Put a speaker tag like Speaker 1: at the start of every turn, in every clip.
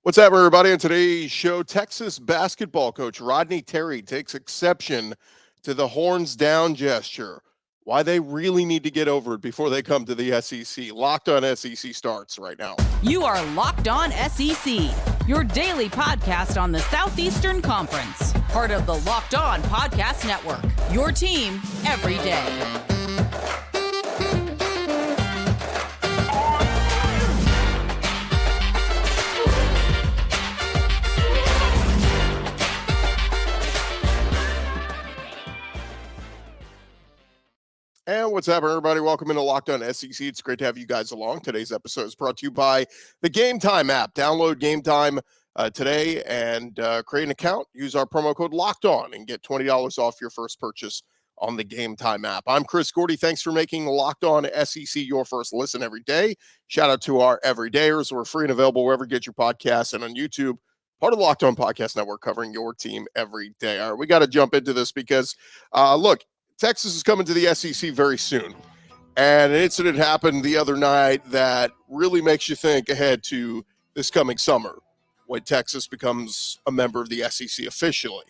Speaker 1: What's up, everybody? On today's show, Texas basketball coach Rodney Terry takes exception to the horns down gesture. Why they really need to get over it before they come to the SEC. Locked on SEC starts right now.
Speaker 2: You are Locked On SEC, your daily podcast on the Southeastern Conference. Part of the Locked On Podcast Network, your team every day.
Speaker 1: And what's up, everybody? Welcome into Locked On SEC. It's great to have you guys along. Today's episode is brought to you by the Game Time app. Download Game Time today and create an account. Use our promo code Locked On and get $20 off your first purchase on the Game Time app. I'm Chris Gordy. Thanks for making Locked On SEC your first listen every day. Shout out to our everydayers. We're free and available wherever you get your podcasts and on YouTube. Part of the Locked On Podcast Network, covering your team every day. All right, we got to jump into this because, look, Texas is coming to the SEC very soon. And an incident happened the other night that really makes you think ahead to this coming summer when Texas becomes a member of the SEC officially.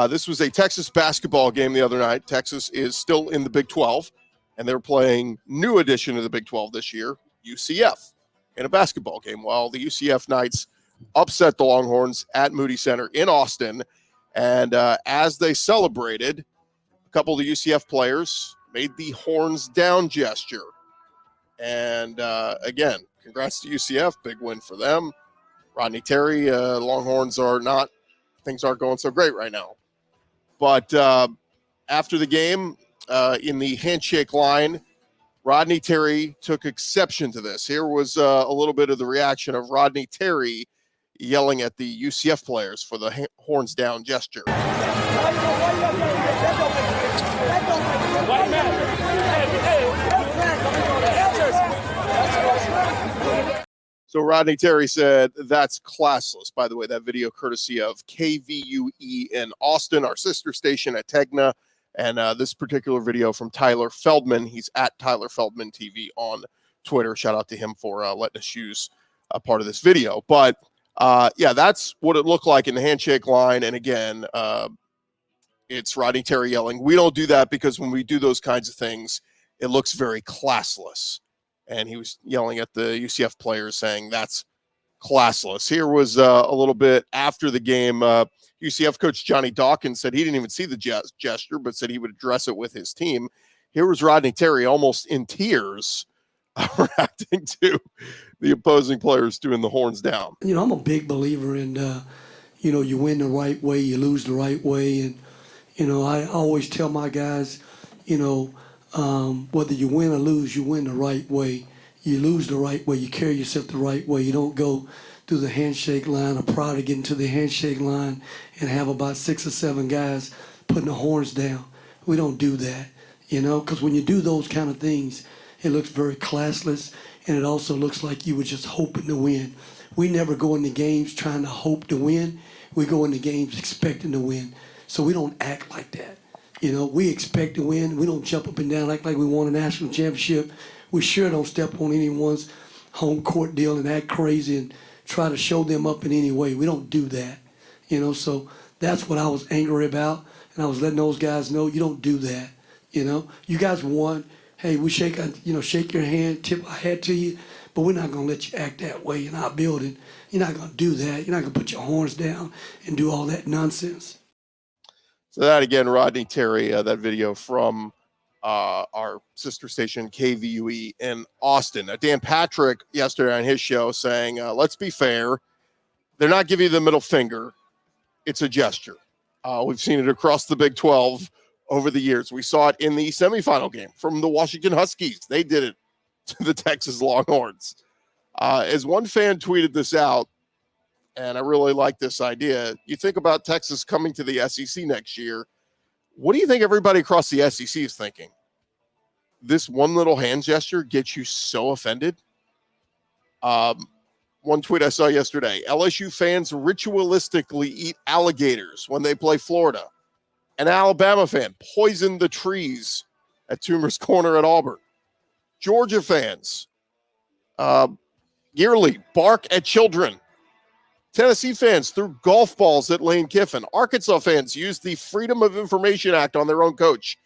Speaker 1: This was a Texas basketball game the other night. Texas is still in the Big 12, and they're playing new addition of the Big 12 this year, UCF, in a basketball game. While the UCF Knights upset the Longhorns at Moody Center in Austin, and as they celebrated, couple of the UCF players made the horns down gesture. And again, congrats to UCF. Big win for them. Rodney Terry, Longhorns things aren't going so great right now. But after the game, in the handshake line, Rodney Terry took exception to this. Here was a little bit of the reaction of Rodney Terry yelling at the UCF players for the horns down gesture. So Rodney Terry said, "That's classless." By the way, that video courtesy of KVUE in Austin, our sister station at Tegna. And this particular video from Tyler Feldman. He's at Tyler Feldman TV on Twitter. Shout out to him for letting us use a part of this video. But yeah, that's what it looked like in the handshake line. And again, it's Rodney Terry yelling, "We don't do that because when we do those kinds of things, it looks very classless." And he was yelling at the UCF players saying that's classless. Here was a little bit after the game. UCF coach Johnny Dawkins said he didn't even see the gesture, but said he would address it with his team. Here was Rodney Terry almost in tears reacting to the opposing players doing the horns down.
Speaker 3: You know, I'm a big believer in, you win the right way, you lose the right way. And, I always tell my guys, whether you win or lose, you win the right way. You lose the right way. You carry yourself the right way. You don't go through the handshake line or prior to getting to the handshake line and have about 6 or 7 guys putting the horns down. We don't do that, because when you do those kind of things, it looks very classless, and it also looks like you were just hoping to win. We never go into games trying to hope to win. We go into games expecting to win. So we don't act like that. We expect to win. We don't jump up and down like we won a national championship. We sure don't step on anyone's home court deal and act crazy and try to show them up in any way. We don't do that. So that's what I was angry about, and I was letting those guys know you don't do that. You guys won. Hey, we shake your hand, tip our hat to you, but we're not going to let you act that way in our building. You're not going to do that. You're not going to put your horns down and do all that nonsense.
Speaker 1: So that again, Rodney Terry, that video from our sister station KVUE in Austin. Dan Patrick yesterday on his show saying, let's be fair. They're not giving you the middle finger. It's a gesture. We've seen it across the Big 12 over the years. We saw it in the semifinal game from the Washington Huskies. They did it to the Texas Longhorns. As one fan tweeted this out, and I really like this idea, you think about Texas coming to the SEC next year. What do you think everybody across the SEC is thinking? This one little hand gesture gets you so offended? One tweet I saw yesterday, LSU fans ritualistically eat alligators when they play Florida. An Alabama fan poisoned the trees at Toomer's Corner at Auburn. Georgia fans yearly bark at children Tennessee fans threw golf balls at Lane Kiffin. Arkansas fans used the Freedom of Information Act on their own coach.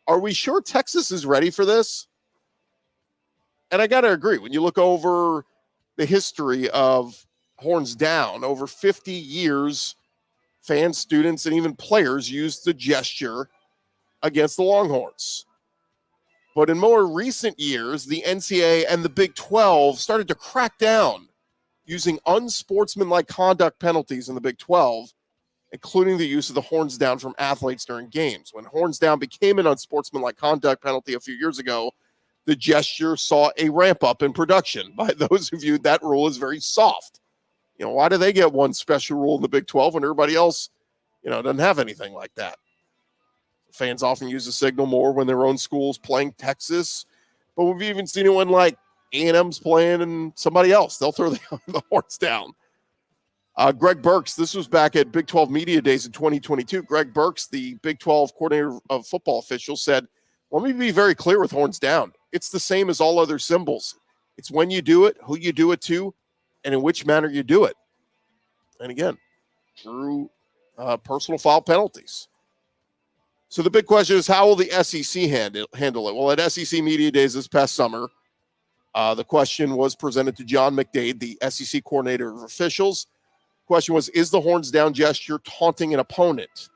Speaker 1: Are we sure Texas is ready for this? And I got to agree, when you look over the history of Horns Down, over 50 years, fans, students, and even players used the gesture against the Longhorns. But in more recent years, the NCAA and the Big 12 started to crack down using unsportsmanlike conduct penalties in the Big 12, including the use of the horns down from athletes during games. When horns down became an unsportsmanlike conduct penalty a few years ago, the gesture saw a ramp up in production by those who viewed that rule as very soft. You know, why do they get one special rule in the Big 12 when everybody else, doesn't have anything like that? Fans often use the signal more when their own school's playing Texas, but we've even seen it when like A&M's playing and somebody else. They'll throw the horns down. Greg Burks, this was back at Big 12 Media Days in 2022. Greg Burks, the Big 12 coordinator of football officials, said, let me be very clear with horns down. It's the same as all other symbols. It's when you do it, who you do it to, and in which manner you do it. And again, through personal foul penalties. So the big question is, how will the SEC handle it? Well, at SEC Media Days this past summer, the question was presented to John McDade, the SEC coordinator of officials. The question was, is the horns down gesture taunting an opponent?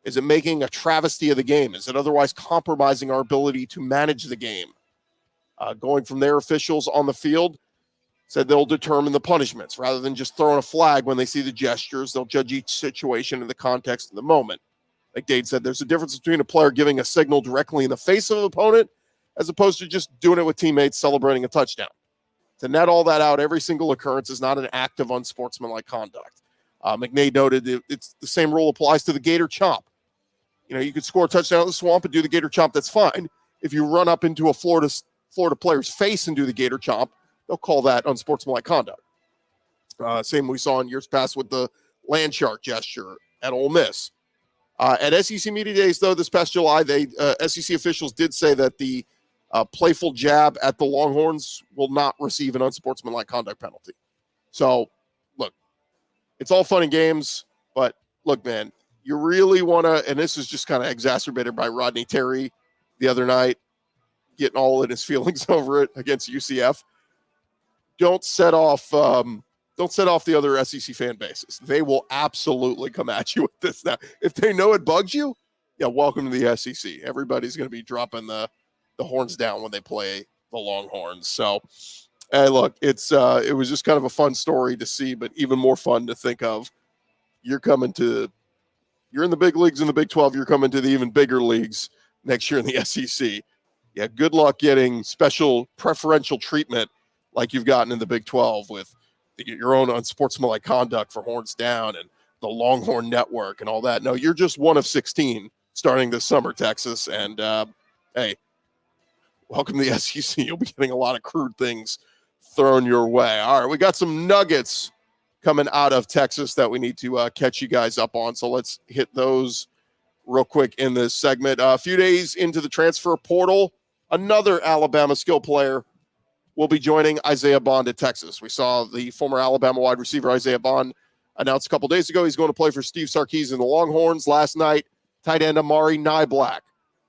Speaker 1: Is it making a travesty of the game? Is it otherwise compromising our ability to manage the game? Going from their officials on the field, said they'll determine the punishments. Rather than just throwing a flag when they see the gestures, they'll judge each situation in the context of the moment. McDade said there's a difference between a player giving a signal directly in the face of an opponent as opposed to just doing it with teammates celebrating a touchdown. To net all that out, every single occurrence is not an act of unsportsmanlike conduct. McDade noted it's the same rule applies to the gator chomp. You could score a touchdown in the swamp and do the gator chomp, that's fine. If you run up into a Florida player's face and do the gator chomp, they'll call that unsportsmanlike conduct. Same we saw in years past with the land shark gesture at Ole Miss. At SEC Media Days, though, this past July, SEC officials did say that the playful jab at the Longhorns will not receive an unsportsmanlike conduct penalty. So, look, it's all fun and games, but look, man, you really want to, and this is just kind of exacerbated by Rodney Terry the other night, getting all in his feelings over it against UCF. Don't set off the other SEC fan bases. They will absolutely come at you with this now. If they know it bugs you, yeah, welcome to the SEC. Everybody's going to be dropping the horns down when they play the Longhorns. So, hey, look, it was just kind of a fun story to see, but even more fun to think of. You're in the big leagues in the Big 12. You're coming to the even bigger leagues next year in the SEC. Yeah, good luck getting special preferential treatment like you've gotten in the Big 12 with your own unsportsmanlike conduct for horns down and the Longhorn Network and all that. No, you're just one of 16 starting this summer, Texas. And, hey, welcome to the SEC. You'll be getting a lot of crude things thrown your way. All right, we got some nuggets coming out of Texas that we need to catch you guys up on. So let's hit those real quick in this segment. A few days into the transfer portal, another Alabama skill player will be joining Isaiah Bond at Texas. We saw the former Alabama wide receiver Isaiah Bond announced a couple days ago he's going to play for Steve Sarkisian and the Longhorns. Last night, tight end Amari Niblack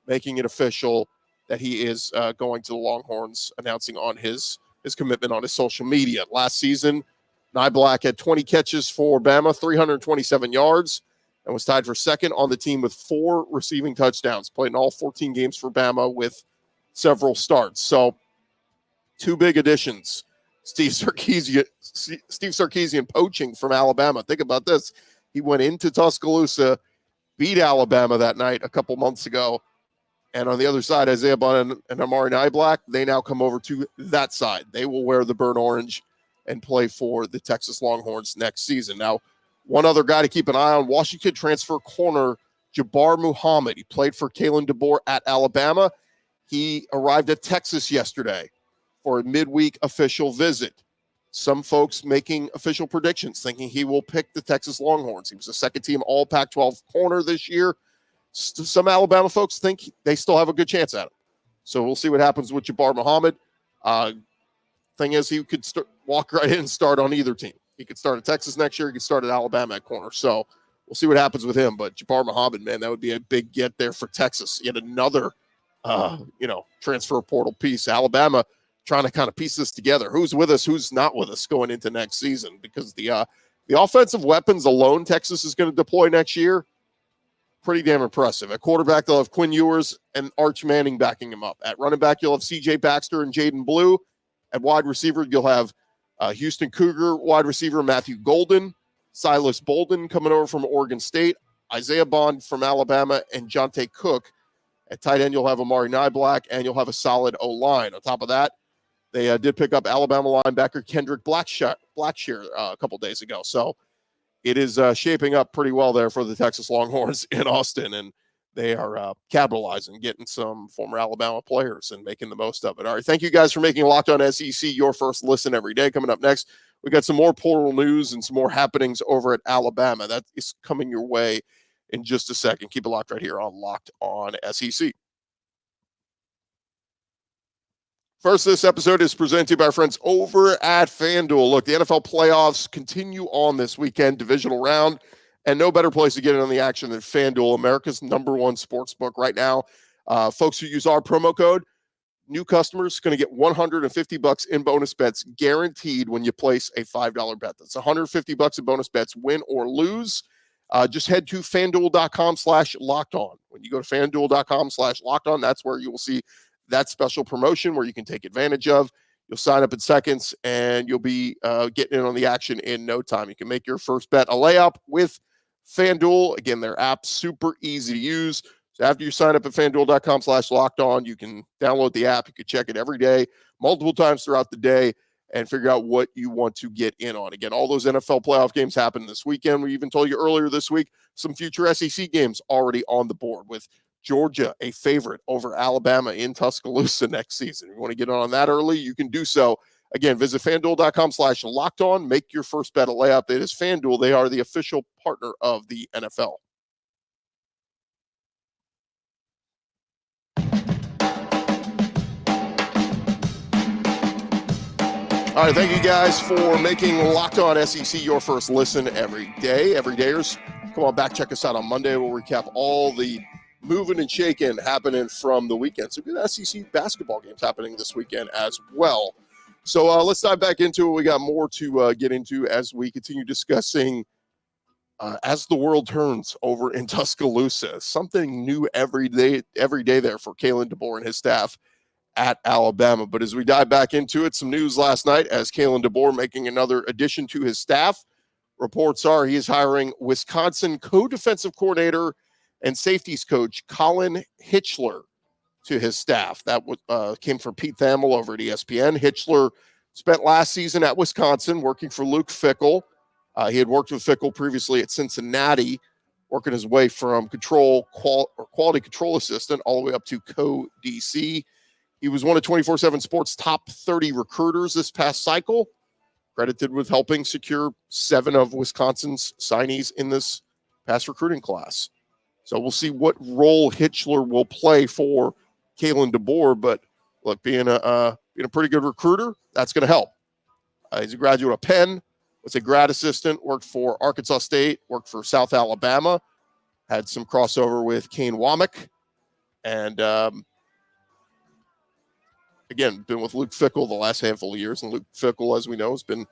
Speaker 1: making it official that he is going to the Longhorns, announcing on his commitment on his social media. Last season, Niblack had 20 catches for Bama, 327 yards, and was tied for second on the team with 4 receiving touchdowns. Played in all 14 games for Bama with several starts. So, 2 big additions. Steve Sarkisian poaching from Alabama. Think about this. He went into Tuscaloosa, beat Alabama that night a couple months ago. And on the other side, Isaiah Bond and Amari Niblack, they now come over to that side. They will wear the burnt orange and play for the Texas Longhorns next season. Now, one other guy to keep an eye on, Washington transfer corner Jabbar Muhammad. He played for Kalen DeBoer at Alabama. He arrived at Texas yesterday for a midweek official visit. Some folks making official predictions, thinking he will pick the Texas Longhorns. He was a second-team All Pac-12 corner this year. Some Alabama folks think they still have a good chance at him. So we'll see what happens with Jabbar Muhammad. Thing is, he could walk right in and start on either team. He could start at Texas next year. He could start at Alabama at corner. So we'll see what happens with him. But Jabbar Muhammad, man, that would be a big get there for Texas. Yet another, transfer portal piece. Alabama trying to kind of piece this together. Who's with us? Who's not with us going into next season? Because the offensive weapons alone Texas is going to deploy next year, pretty damn impressive. At quarterback, they'll have Quinn Ewers and Arch Manning backing him up. At running back, you'll have C.J. Baxter and Jaden Blue. At wide receiver, you'll have Houston Cougar wide receiver Matthew Golden, Silas Bolden coming over from Oregon State, Isaiah Bond from Alabama, and Jonte Cook. At tight end, you'll have Amari Niblack, and you'll have a solid O-line. On top of that, they did pick up Alabama linebacker Kendrick Blackshear a couple days ago. So it is shaping up pretty well there for the Texas Longhorns in Austin, and they are capitalizing, getting some former Alabama players and making the most of it. All right, thank you guys for making Locked On SEC your first listen every day. Coming up next, we got some more portal news and some more happenings over at Alabama. That is coming your way in just a second. Keep it locked right here on Locked On SEC. First, this episode is presented to you by our friends over at FanDuel. Look, the NFL playoffs continue on this weekend, divisional round, and no better place to get in on the action than FanDuel, America's #1 sportsbook right now. Folks who use our promo code, new customers going to get $150 in bonus bets guaranteed when you place a $5 bet. That's $150 in bonus bets, win or lose. Just head to FanDuel.com/lockedon. When you go to FanDuel.com/lockedon, that's where you will see that special promotion where you can take advantage of. You'll sign up in seconds, and you'll be getting in on the action in no time. You can make your first bet a layup with FanDuel. Again, their app's super easy to use. So after you sign up at FanDuel.com/lockedon, you can download the app. You can check it every day, multiple times throughout the day, and figure out what you want to get in on. Again, all those NFL playoff games happen this weekend. We even told you earlier this week, some future SEC games already on the board, with Georgia a favorite over Alabama in Tuscaloosa next season. If you want to get on that early, you can do so. Again, visit FanDuel.com/lockedon. Make your first bet a layup. It is FanDuel. They are the official partner of the NFL. All right, thank you guys for making Locked On SEC your first listen every day. Everydayers, come on back, check us out on Monday. We'll recap all the moving and shaking happening from the weekend. So good SEC basketball games happening this weekend as well. So let's dive back into it. We got more to get into as we continue discussing as the world turns over in Tuscaloosa. Something new every day there for Kalen DeBoer and his staff at Alabama. But as we dive back into it, some news last night as Kalen DeBoer making another addition to his staff. Reports are he is hiring Wisconsin co-defensive coordinator and safeties coach Colin Hitschler to his staff. That came from Pete Thamel over at ESPN. Hitschler spent last season at Wisconsin working for Luke Fickell. He had worked with Fickell previously at Cincinnati, working his way from quality control assistant all the way up to co-DC. He was one of 24/7 Sports' top 30 recruiters this past cycle, credited with helping secure 7 of Wisconsin's signees in this past recruiting class. So we'll see what role Hitschler will play for Kalen DeBoer. But look, being a pretty good recruiter, that's going to help. He's a graduate of Penn, was a grad assistant, worked for Arkansas State, worked for South Alabama, had some crossover with Kane Womack, and again, been with Luke Fickell the last handful of years. And Luke Fickell, as we know, has been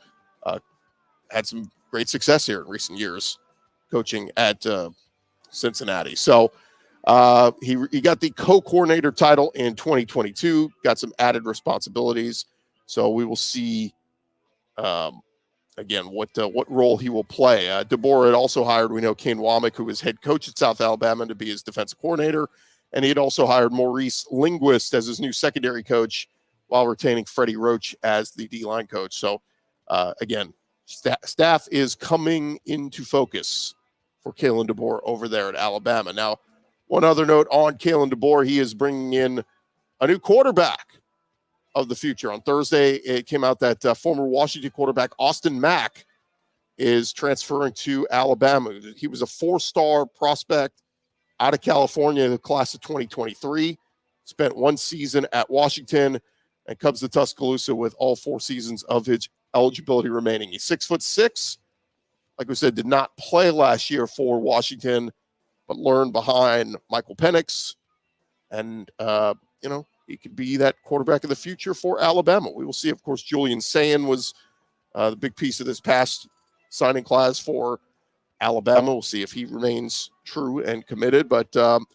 Speaker 1: had some great success here in recent years coaching at Cincinnati. So he got the co-coordinator title in 2022, got some added responsibilities. So we will see, again, what role he will play. DeBoer had also hired, we know, Kane Womack, who was head coach at South Alabama, to be his defensive coordinator. And he had also hired Maurice Linguist as his new secondary coach while retaining Freddie Roach as the D-line coach. So, again, staff is coming into focus for Kalen DeBoer over there at Alabama. Now, one other note on Kalen DeBoer, he is bringing in a new quarterback of the future. On Thursday, it came out that former Washington quarterback Austin Mack is transferring to Alabama. He was a 4-star prospect out of California in the class of 2023, spent 1 season at Washington, and comes to Tuscaloosa with all 4 seasons of eligibility remaining. He's 6'6". Like we said, did not play last year for Washington, but learned behind Michael Penix. And, he could be that quarterback of the future for Alabama. We will see. Of course, Julian Sayin was the big piece of this past signing class for Alabama. We'll see if he remains true and committed. But the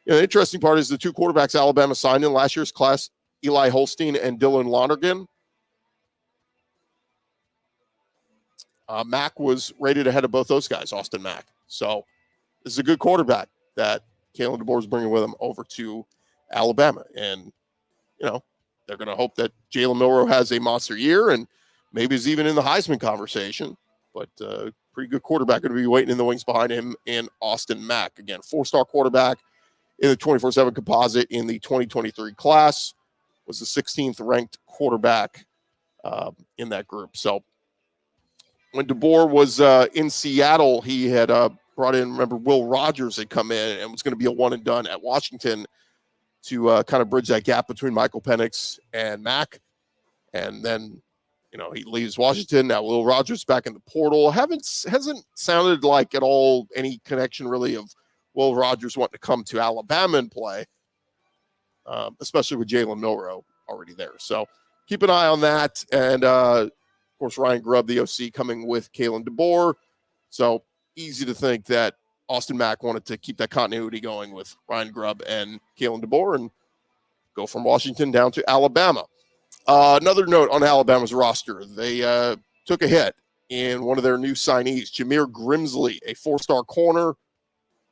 Speaker 1: interesting part is the two quarterbacks Alabama signed in last year's class, Eli Holstein and Dylan Lonergan. Mack was rated ahead of both those guys, Austin Mack. So this is a good quarterback that Kalen DeBoer is bringing with him over to Alabama. And, they're going to hope that Jalen Milroe has a monster year and maybe is even in the Heisman conversation. But pretty good quarterback going to be waiting in the wings behind him in Austin Mack. Again, 4-star quarterback in the 24/7 composite in the 2023 class, was the 16th ranked quarterback in that group. So when DeBoer was in Seattle, he had brought in, remember, Will Rogers had come in and was going to be a one and done at Washington to kind of bridge that gap between Michael Penix and Mack. And then, he leaves Washington. Now Will Rogers back in the portal. Hasn't sounded like at all any connection really of Will Rogers wanting to come to Alabama and play, especially with Jalen Milroe already there. So keep an eye on that. And, of course, Ryan Grubb, the OC, coming with Kalen DeBoer. So easy to think that Austin Mack wanted to keep that continuity going with Ryan Grubb and Kalen DeBoer and go from Washington down to Alabama. Another note on Alabama's roster. They took a hit in one of their new signees, Jameer Grimsley, a 4-star corner,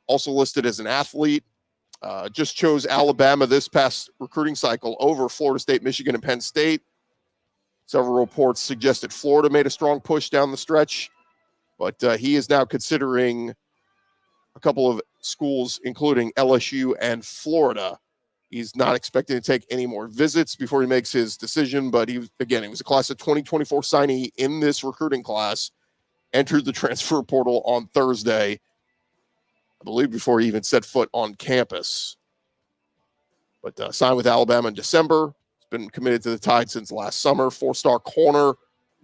Speaker 1: also listed as an athlete. Just chose Alabama this past recruiting cycle over Florida State, Michigan, and Penn State. Several reports suggested Florida made a strong push down the stretch, but he is now considering a couple of schools, including LSU and Florida. He's not expecting to take any more visits before he makes his decision, but he was a class of 2024 signee in this recruiting class, entered the transfer portal on Thursday, I believe before he even set foot on campus. But signed with Alabama in December. He's been committed to the Tide since last summer. 4-star corner,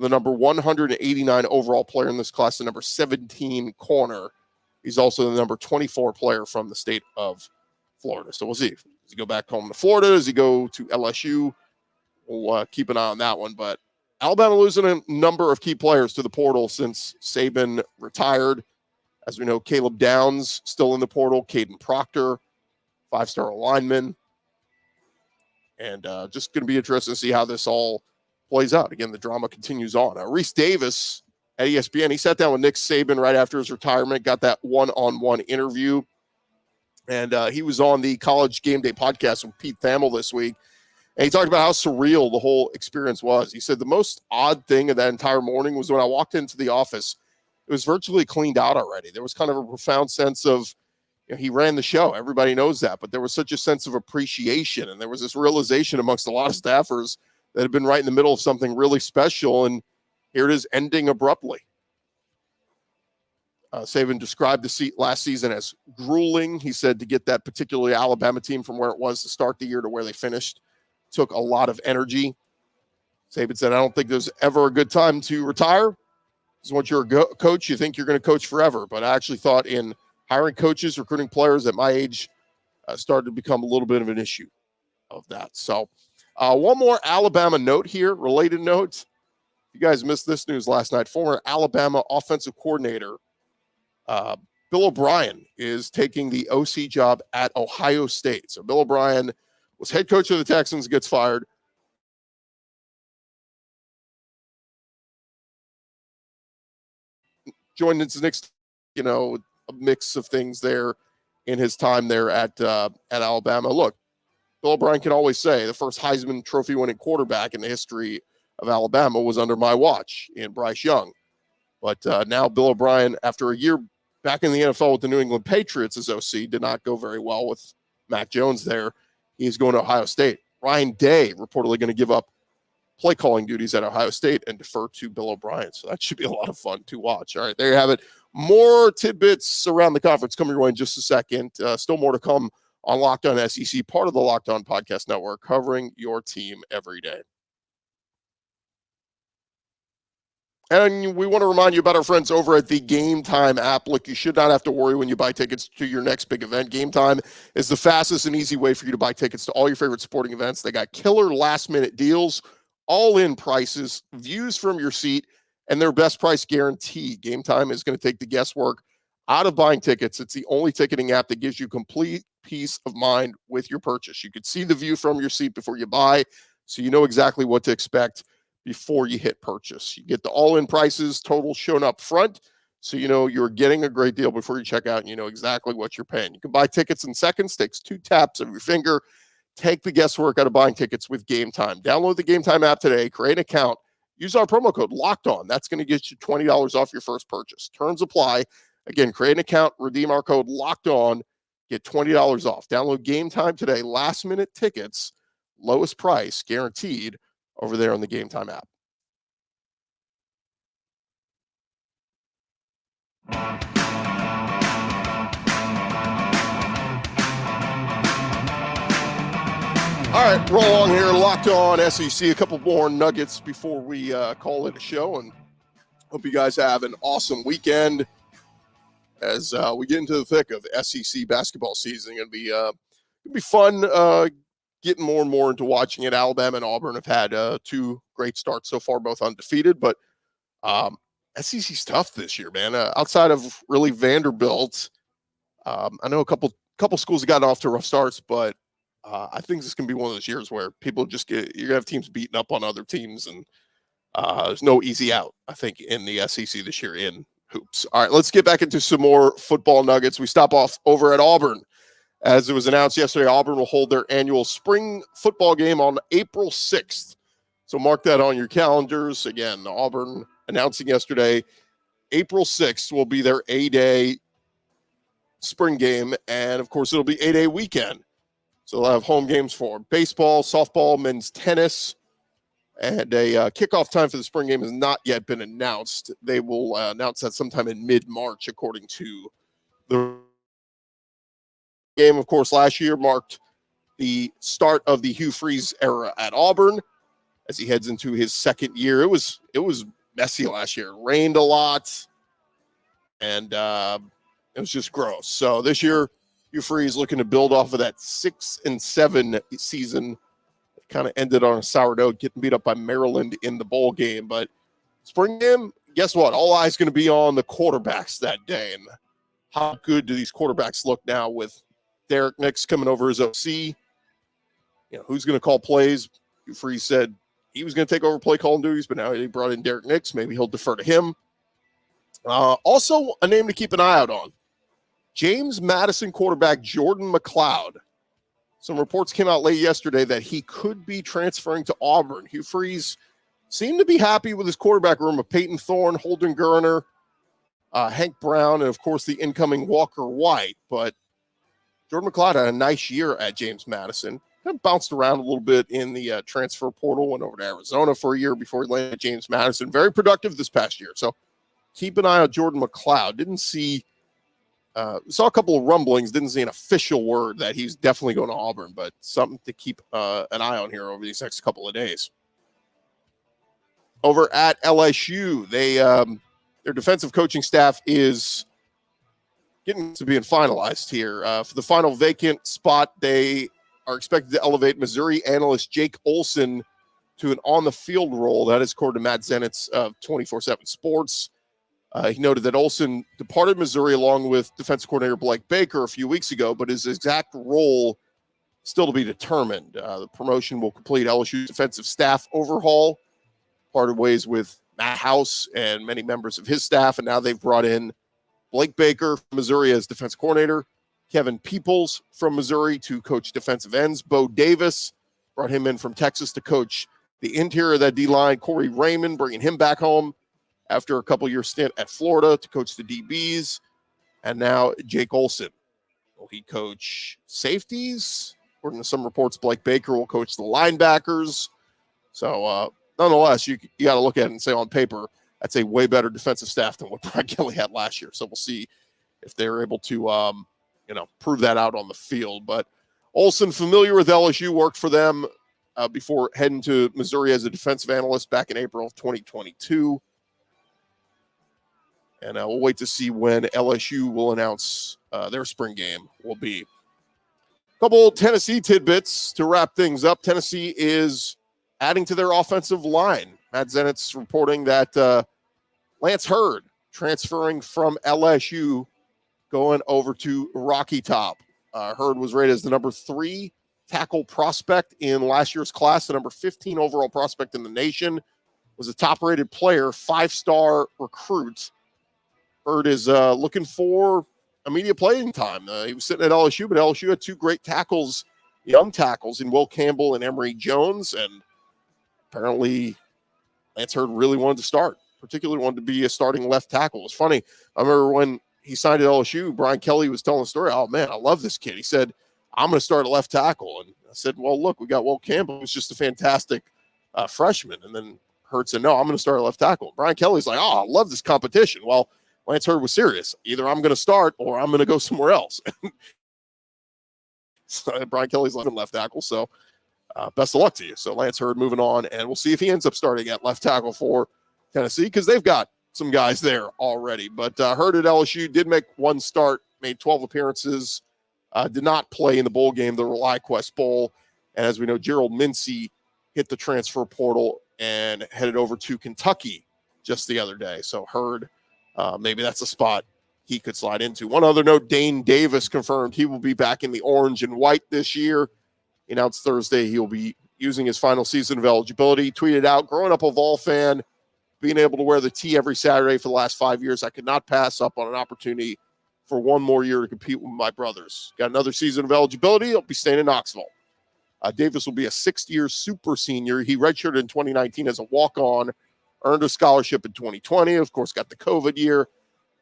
Speaker 1: the number 189 overall player in this class, the number 17 corner. He's also the number 24 player from the state of Florida. So we'll see. Does he go back home to Florida? Does he go to LSU? We'll keep an eye on that one. But Alabama losing a number of key players to the portal since Saban retired. As we know, Caleb Downs still in the portal. Caden Proctor, 5-star lineman. And just going to be interesting to see how this all plays out. Again, the drama continues on. Reese Davis at ESPN, he sat down with Nick Saban right after his retirement, got that one-on-one interview. And he was on the College Game Day podcast with Pete Thamel this week. And he talked about how surreal the whole experience was. He said the most odd thing of that entire morning was when I walked into the office, it was virtually cleaned out already. There was kind of a profound sense of, he ran the show. Everybody knows that. But there was such a sense of appreciation. And there was this realization amongst a lot of staffers that had been right in the middle of something really special. And here it is ending abruptly. Saban described the last season as grueling. He said to get that particularly Alabama team from where it was to start the year to where they finished took a lot of energy. Saban said, I don't think there's ever a good time to retire. Because once you're a coach, you think you're going to coach forever. But I actually thought in hiring coaches, recruiting players at my age started to become a little bit of an issue of that. So one more Alabama note here, related note. You guys missed this news last night. Former Alabama offensive coordinator Bill O'Brien is taking the OC job at Ohio State. So Bill O'Brien was head coach of the Texans, gets fired. Joined into next, a mix of things there in his time there at Alabama. Look, Bill O'Brien can always say the first Heisman Trophy winning quarterback in the history of Alabama was under my watch in Bryce Young. But now Bill O'Brien, after a year back in the NFL with the New England Patriots as OC, did not go very well with Mac Jones there. He's going to Ohio State. Ryan Day reportedly going to give up play calling duties at Ohio State and defer to Bill O'Brien. So that should be a lot of fun to watch. All right, there you have it. More tidbits around the conference coming your way in just a second. Still more to come on Locked On SEC, part of the Locked On Podcast Network, covering your team every day. And we want to remind you about our friends over at the Game Time app. Look, you should not have to worry when you buy tickets to your next big event. Game Time is the fastest and easy way for you to buy tickets to all your favorite sporting events. They got killer last-minute deals, all-in prices, views from your seat, and their best price guarantee. Game Time is going to take the guesswork out of buying tickets. It's the only ticketing app that gives you complete peace of mind with your purchase. You could see the view from your seat before you buy, so you know exactly what to expect before you hit purchase. You get the all-in prices, total shown up front, so you know you're getting a great deal before you check out and you know exactly what you're paying. You can buy tickets in seconds, takes 2 taps of your finger. Take the guesswork out of buying tickets with Game Time. Download the Game Time app today, create an account, use our promo code Locked On. That's going to get you $20 off your first purchase. Terms apply. Again, create an account, redeem our code Locked On, get $20 off. Download Game Time today. Last minute tickets, lowest price guaranteed over there on the Game Time app. All right, roll along here. Locked On SEC. A couple more nuggets before we call it a show, and hope you guys have an awesome weekend as we get into the thick of SEC basketball season. It'll be fun getting more and more into watching it. Alabama and Auburn have had 2 great starts so far, both undefeated, but SEC's tough this year, man. Outside of really Vanderbilt, I know a couple schools have gotten off to rough starts, but I think this can be one of those years where people just you're gonna have teams beating up on other teams, and there's no easy out, I think, in the SEC this year in hoops. All right, let's get back into some more football nuggets. We stop off over at Auburn. As it was announced yesterday, Auburn will hold their annual spring football game on April 6th. So mark that on your calendars. Again, Auburn announcing yesterday, April 6th will be their A-Day spring game. And, of course, it'll be A-Day weekend. So they'll have home games for baseball, softball, men's tennis. And a kickoff time for the spring game has not yet been announced. They will announce that sometime in mid-March, according to the game. Of course, last year marked the start of the Hugh Freeze era at Auburn as he heads into his second year. It was messy last year. It rained a lot, and it was just gross. So this year, Hugh Freeze looking to build off of that 6-7 season. Kind of ended on a sour note, getting beat up by Maryland in the bowl game. But spring game, guess what? All eyes going to be on the quarterbacks that day. And how good do these quarterbacks look now with Derek Nix coming over as OC? You know, who's going to call plays? Hugh Freeze said he was going to take over play calling duties, but now he brought in Derek Nix. Maybe he'll defer to him. Also, a name to keep an eye out on. James Madison quarterback Jordan McLeod. Some reports came out late yesterday that he could be transferring to Auburn. Hugh Freeze seemed to be happy with his quarterback room of Peyton Thorne, Holden Geriner, Hank Brown, and, of course, the incoming Walker White. But Jordan McLeod had a nice year at James Madison. Kind of bounced around a little bit in the transfer portal, went over to Arizona for a year before he landed at James Madison. Very productive this past year. So keep an eye on Jordan McLeod. Saw a couple of rumblings, didn't see an official word that he's definitely going to Auburn, but something to keep an eye on here over these next couple of days. Over at LSU, their defensive coaching staff is getting to being finalized here. For the final vacant spot, they are expected to elevate Missouri analyst Jake Olson to an on-the-field role. That is according to Matt Zenitz of 24/7 Sports. He noted that Olson departed Missouri along with defensive coordinator Blake Baker a few weeks ago, but his exact role still to be determined. The promotion will complete LSU's defensive staff overhaul, parted ways with Matt House and many members of his staff, and now they've brought in Blake Baker from Missouri as defensive coordinator, Kevin Peoples from Missouri to coach defensive ends, Bo Davis brought him in from Texas to coach the interior of that D-line, Corey Raymond bringing him back home after a couple-year stint at Florida to coach the DBs, and now Jake Olson. Will he coach safeties? According to some reports, Blake Baker will coach the linebackers. So, nonetheless, you got to look at it and say on paper, that's a way better defensive staff than what Brad Kelly had last year. So we'll see if they're able to, prove that out on the field. But Olson, familiar with LSU, worked for them before heading to Missouri as a defensive analyst back in April of 2022. And we'll wait to see when LSU will announce their spring game will be. A couple Tennessee tidbits to wrap things up. Tennessee is adding to their offensive line. Matt Zennett's reporting that Lance Hurd transferring from LSU going over to Rocky Top. Hurd was rated as the number 3 tackle prospect in last year's class, the number 15 overall prospect in the nation, was a top-rated player, 5-star recruit. Hurd is looking for immediate playing time. He was sitting at LSU, but LSU had 2 great tackles, young tackles, in Will Campbell and Emory Jones, and apparently Lance Hurd really wanted to start, particularly wanted to be a starting left tackle. It was funny. I remember when he signed at LSU, Brian Kelly was telling the story. Oh, man, I love this kid. He said, I'm going to start at left tackle. And I said, well, look, we got Will Campbell, who's just a fantastic freshman. And then Hurd said, no, I'm going to start at left tackle. Brian Kelly's like, oh, I love this competition. Well, Lance Hurd was serious. Either I'm going to start or I'm going to go somewhere else. So Brian Kelly's left tackle. So best of luck to you. So Lance Hurd moving on, and we'll see if he ends up starting at left tackle for Tennessee, because they've got some guys there already. But Hurd at LSU did make 1 start, made 12 appearances, did not play in the bowl game, the ReliQuest Bowl. And as we know, Gerald Mincey hit the transfer portal and headed over to Kentucky just the other day. So Hurd, maybe that's a spot he could slide into. One other note, Dane Davis confirmed he will be back in the orange and white this year. He announced Thursday he will be using his final season of eligibility. Tweeted out, growing up a Vol fan, being able to wear the tee every Saturday for the last 5 years, I could not pass up on an opportunity for 1 more year to compete with my brothers. Got another season of eligibility. I'll be staying in Knoxville. Davis will be a 6th-year super senior. He redshirted in 2019 as a walk-on, earned a scholarship in 2020, of course, got the COVID year.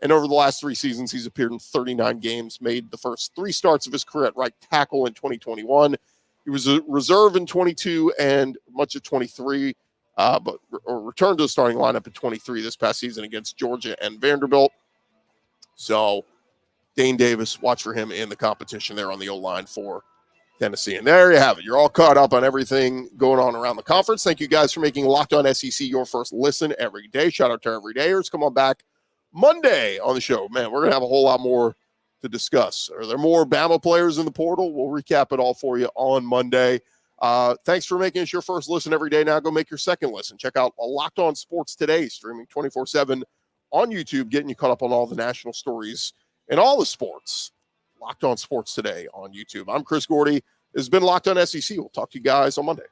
Speaker 1: And over the last 3 seasons, he's appeared in 39 games, made the first 3 starts of his career at right tackle in 2021. He was a reserve in 22 and much of 23, but returned to the starting lineup in 23 this past season against Georgia and Vanderbilt. So Dane Davis, watch for him in the competition there on the O-line for Tennessee. And there you have it. You're all caught up on everything going on around the conference. Thank you guys for making Locked On SEC your first listen every day. Shout out to our everydayers. Come on back Monday on the show. Man, we're going to have a whole lot more to discuss. Are there more Bama players in the portal? We'll recap it all for you on Monday. Thanks for making us your first listen every day. Now go make your second listen. Check out Locked On Sports Today, streaming 24/7 on YouTube, getting you caught up on all the national stories and all the sports. Locked On Sports Today on YouTube. I'm Chris Gordy. This has been Locked On SEC. We'll talk to you guys on Monday.